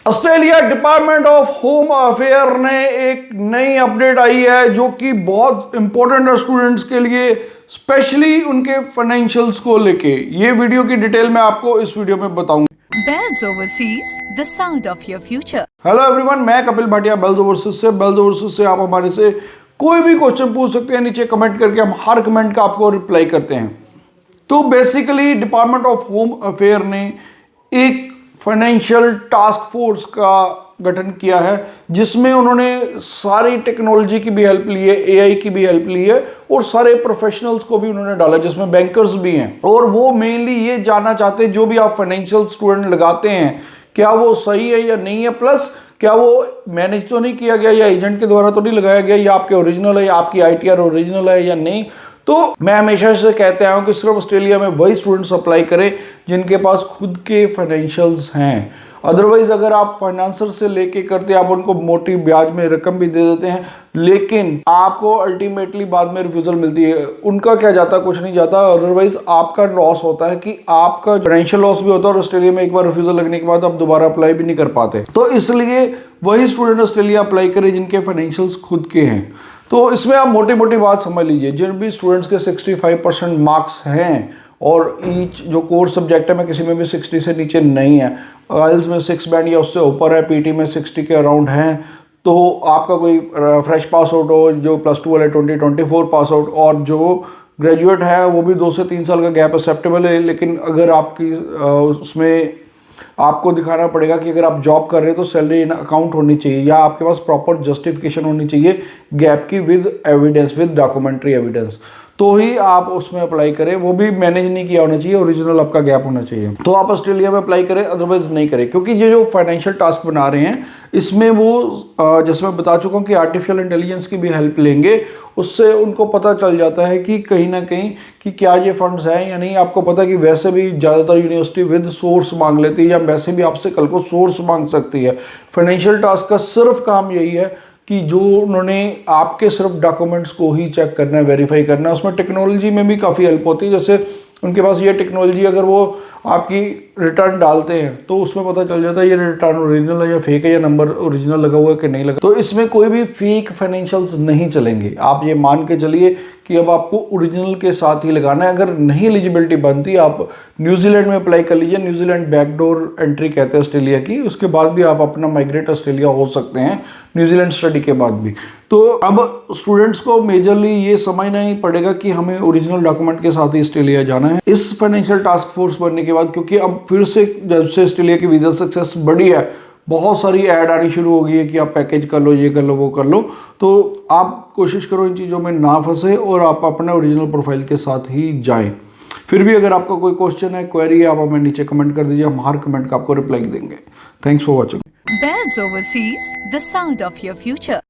Australia department of home affair ने एक नई अपडेट आई है जो कि बहुत इंपॉर्टेंट है स्टूडेंट्स के लिए, स्पेशली उनके फाइनेंशियल्स को लेके। ये वीडियो की डिटेल मैं आपको इस वीडियो में बताऊंगा। Bells Overseas, the sound of your future. Hello everyone, मैं कपिल भाटिया बेल्स ओवरसीज से। बेल्स ओवरसीज से आप हमारे से कोई भी क्वेश्चन पूछ सकते हैं नीचे कमेंट करके, हम हर कमेंट का आपको रिप्लाई करते हैं। तो basically department of home affair ने एक फाइनेंशियल टास्क फोर्स का गठन किया है जिसमें उन्होंने सारी टेक्नोलॉजी की भी हेल्प ली है, एआई की भी हेल्प ली है और सारे प्रोफेशनल्स को भी उन्होंने डाला जिसमें बैंकर्स भी हैं। और वो मेनली ये जानना चाहते हैं जो भी आप फाइनेंशियल स्टूडेंट लगाते हैं क्या वो सही है या नहीं है, प्लस क्या वो मैनेज तो नहीं किया गया या एजेंट के द्वारा तो नहीं लगाया गया, या आपके ओरिजिनल है या आपकी आईटीआर ओरिजिनल है या नहीं। तो मैं हमेशा से कहते आया हूं कि सिर्फ ऑस्ट्रेलिया में वही स्टूडेंट्स अप्लाई करें जिनके पास खुद के फाइनेंशियल्स हैं। अदरवाइज अगर आप फाइनेंसर से लेके करते आप उनको मोटी ब्याज में रकम भी दे देते हैं, लेकिन आपको अल्टीमेटली बाद में रिफ्यूजल मिलती है। उनका क्या जाता, कुछ नहीं जाता। अदरवाइज आपका लॉस होता है कि आपका फाइनेंशियल लॉस भी होता है और ऑस्ट्रेलिया में एक बार रिफ्यूजल लगने के बाद आप दोबारा अप्लाई भी नहीं कर पाते। तो इसलिए वही स्टूडेंट ऑस्ट्रेलिया अप्लाई करें जिनके फाइनेंशियल्स खुद के हैं। तो इसमें आप मोटी मोटी बात समझ लीजिए, जिन भी स्टूडेंट्स के 65% मार्क्स हैं और ईच जो कोर्स सब्जेक्ट है में किसी में भी 60 से नीचे नहीं है, आइल्स में 6 बैंड या उससे ऊपर है, पीटी में 60 के अराउंड हैं, तो आपका कोई फ्रेश पास आउट हो, जो +2 वाले 2024 पास आउट, और जो ग्रेजुएट है वो भी 2 से 3 साल का गैप एक्सेप्टेबल है। लेकिन अगर आपकी उसमें आपको दिखाना पड़ेगा कि अगर आप जॉब कर रहे हैं तो सैलरी इन अकाउंट होनी चाहिए या आपके पास प्रॉपर जस्टिफिकेशन होनी चाहिए गैप की, with evidence, with documentary evidence, तो ही आप उसमें अप्लाई करें। वो भी मैनेज नहीं किया होना चाहिए, ओरिजिनल आपका गैप होना चाहिए, तो आप ऑस्ट्रेलिया में अप्लाई करें, अदरवाइज नहीं करें। क्योंकि ये जो फाइनेंशियल टास्क बना रहे हैं इसमें वो जैसे मैं बता चुका हूँ कि आर्टिफिशियल इंटेलिजेंस की भी हेल्प लेंगे, उससे उनको पता चल जाता है कि कहीं ना कहीं कि क्या ये फंड्स हैं या नहीं। आपको पता है कि वैसे भी ज़्यादातर यूनिवर्सिटी विद सोर्स मांग लेती है या वैसे भी आपसे कल को सोर्स मांग सकती है। फाइनेंशियल टास्क का सिर्फ काम यही है कि जो उन्होंने आपके सिर्फ डॉक्यूमेंट्स को ही चेक करना है, वेरीफाई करना है। उसमें टेक्नोलॉजी में भी काफ़ी हेल्प होती है। जैसे उनके पास ये टेक्नोलॉजी, अगर वो आपकी रिटर्न डालते हैं तो उसमें पता चल जाता है ये रिटर्न ओरिजिनल है या फेक है, या नंबर ओरिजिनल लगा हुआ है कि नहीं लगा। तो इसमें कोई भी फेक फाइनेंशियल्स नहीं चलेंगे। आप ये मान के चलिए कि अब आपको ओरिजिनल के साथ ही लगाना है। अगर नहीं एलिजिबिलिटी बनती, आप न्यूजीलैंड में अप्लाई कर लीजिए। न्यूजीलैंड बैकडोर एंट्री कहते हैं ऑस्ट्रेलिया की, उसके बाद भी आप अपना माइग्रेट ऑस्ट्रेलिया हो सकते हैं न्यूजीलैंड स्टडी के बाद भी। तो अब स्टूडेंट्स को मेजरली ये समझना ही पड़ेगा कि हमें ओरिजिनल डॉक्यूमेंट के साथ ही ऑस्ट्रेलिया जाना है इस फाइनेंशियल टास्क फोर्स बनने के बाद। क्योंकि अब फिर से जब से ऑस्ट्रेलिया की वीज़ा सक्सेस बढ़ी है, बहुत सारी ऐड आनी शुरू हो गई है कि आप पैकेज कर लो, ये कर लो, वो कर लो। तो आप कोशिश करो इन चीज़ों में ना फंसे और आप अपना ओरिजिनल प्रोफाइल के साथ ही जाएं। फिर भी अगर आपका कोई क्वेश्चन है, क्वेरी है, आप हमें नीचे कमेंट कर दीजिए, हम हर कमेंट का आपको रिप्लाई देंगे। Thanks for watching. Bells Overseas, the sound of your future.